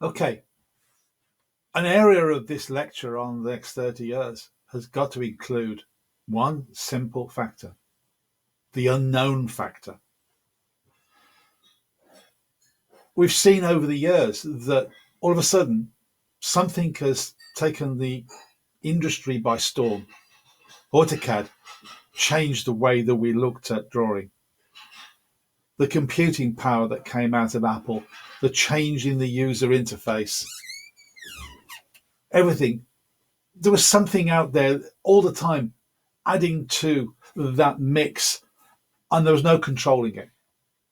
Okay, an area of this lecture on the next 30 years has got to include one simple factor: the unknown factor. We've seen over the years that all of a sudden something has taken the industry by storm. AutoCAD changed the way that we looked at drawing. The computing power that came out of Apple, the change in the user interface, everything. There was something out there all the time adding to that mix, and there was no controlling it.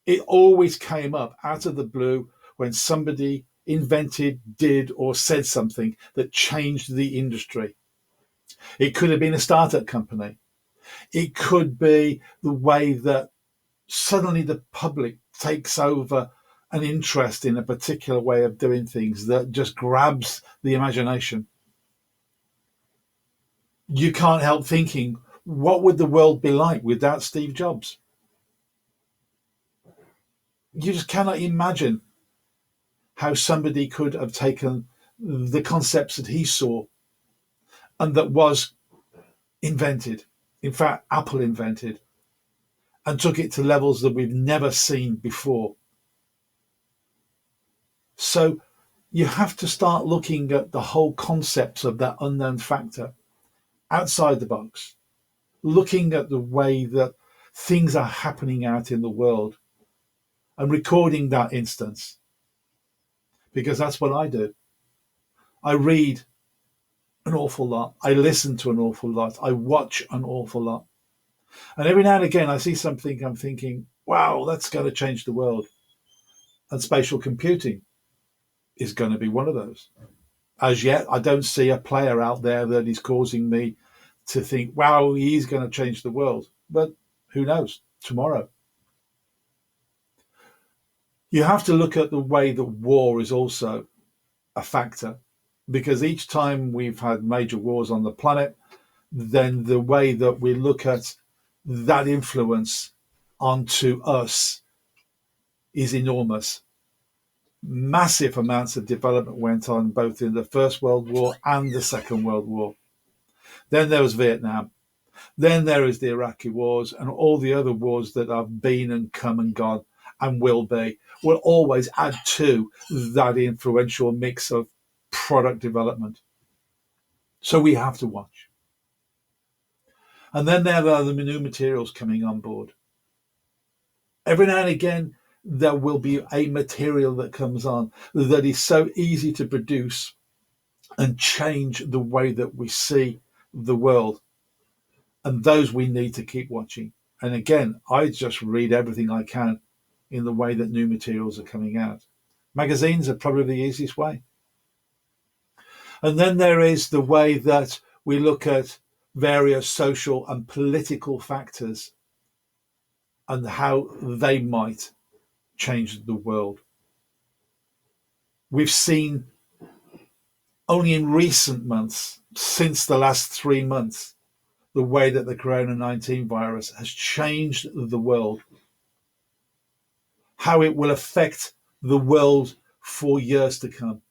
It always came up out of the blue when somebody invented, did, or said something that changed the industry. It could have been a startup company. It could be the way that suddenly the public takes over an interest in a particular way of doing things that just grabs the imagination. You can't help thinking, what would the world be like without Steve Jobs? You just cannot imagine how somebody could have taken the concepts that he saw and that was invented, in fact, Apple invented, and took it to levels that we've never seen before. So you have to start looking at the whole concepts of that unknown factor outside the box, looking at the way that things are happening out in the world and recording that instance, because that's what I do. I read an awful lot. I listen to an awful lot. I watch an awful lot. And every now and again, I see something I'm thinking, wow, that's going to change the world. And spatial computing is going to be one of those. As yet, I don't see a player out there that is causing me to think, wow, he's going to change the world. But who knows? Tomorrow. You have to look at the way that war is also a factor, because each time we've had major wars on the planet, then the way that we look at that influence onto us is enormous. Massive amounts of development went on both in the First World War and the Second World War. Then there was Vietnam. Then there is the Iraqi wars and all the other wars that have been and come and gone and will always add to that influential mix of product development. So we have to watch. And then there are the new materials coming on board. Every now and again, there will be a material that comes on that is so easy to produce and change the way that we see the world. And those we need to keep watching. And again, I just read everything I can in the way that new materials are coming out. Magazines are probably the easiest way. And then there is the way that we look at various social and political factors and how they might change the world. We've seen only in recent months, since the last 3 months, the way that the Corona-19 virus has changed the world, how it will affect the world for years to come,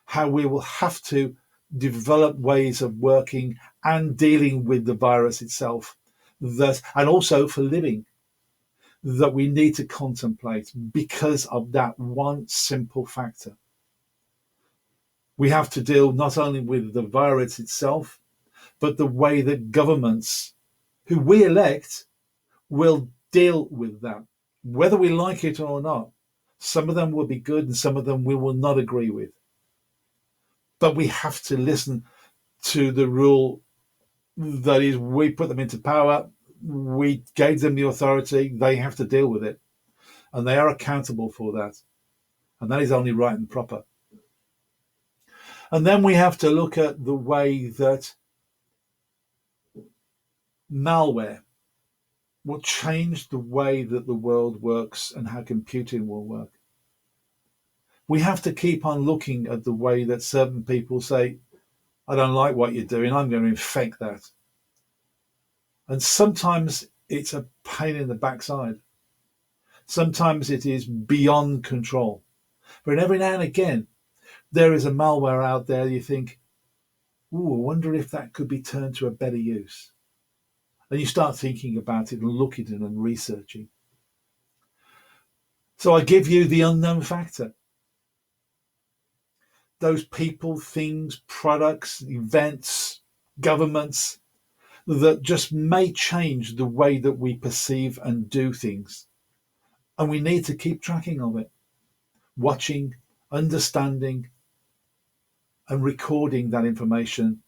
how we will have to develop ways of working and dealing with the virus itself, that, and also for living, that we need to contemplate because of that one simple factor. We have to deal not only with the virus itself, but the way that governments, who we elect, will deal with that, whether we like it or not. Some of them will be good and some of them we will not agree with. But we have to listen to the rule that is, we put them into power, we gave them the authority, they have to deal with it. And they are accountable for that. And that is only right and proper. And then we have to look at the way that malware will change the way that the world works and how computing will work. We have to keep on looking at the way that certain people say, I don't like what you're doing, I'm going to infect that. And sometimes it's a pain in the backside. Sometimes it is beyond control. But every now and again, there is a malware out there you think, ooh, I wonder if that could be turned to a better use. And you start thinking about it and looking at it and researching. So I give you the unknown factor. Those people, things, products, events, governments that just may change the way that we perceive and do things. And we need to keep tracking of it, watching, understanding, and recording that information,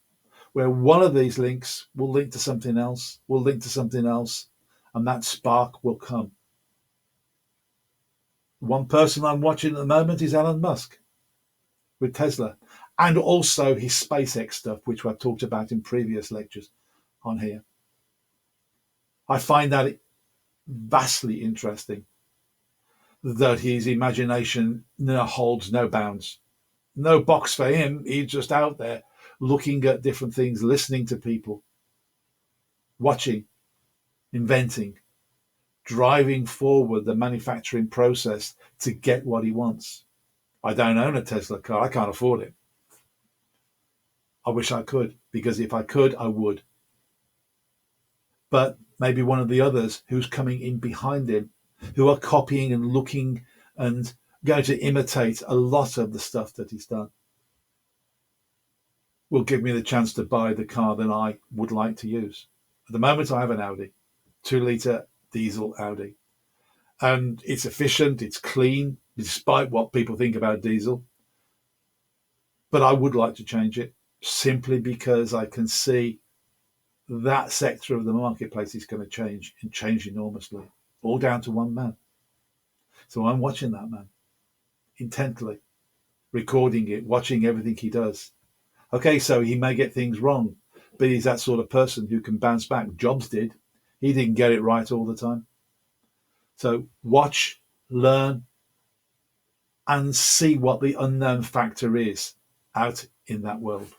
where one of these links will link to something else, and that spark will come. One person I'm watching at the moment is Elon Musk with Tesla, and also his SpaceX stuff, which I've talked about in previous lectures on here. I find that vastly interesting, that his imagination holds no bounds. No box for him. He's just out there looking at different things, listening to people, watching, inventing, driving forward the manufacturing process to get what he wants. I don't own a Tesla car. I can't afford it. I wish I could, because if I could, I would. But maybe one of the others who's coming in behind him, who are copying and looking and going to imitate a lot of the stuff that he's done, will give me the chance to buy the car that I would like to use. At the moment, I have an Audi, 2-litre diesel Audi. And it's efficient, it's clean, despite what people think about diesel. But I would like to change it, simply because I can see that sector of the marketplace is going to change, and change enormously, all down to one man. So I'm watching that man intently, recording it, watching everything he does. Okay, so he may get things wrong, but he's that sort of person who can bounce back. Jobs did. He didn't get it right all the time. So watch, learn, and see what the unknown factor is out in that world.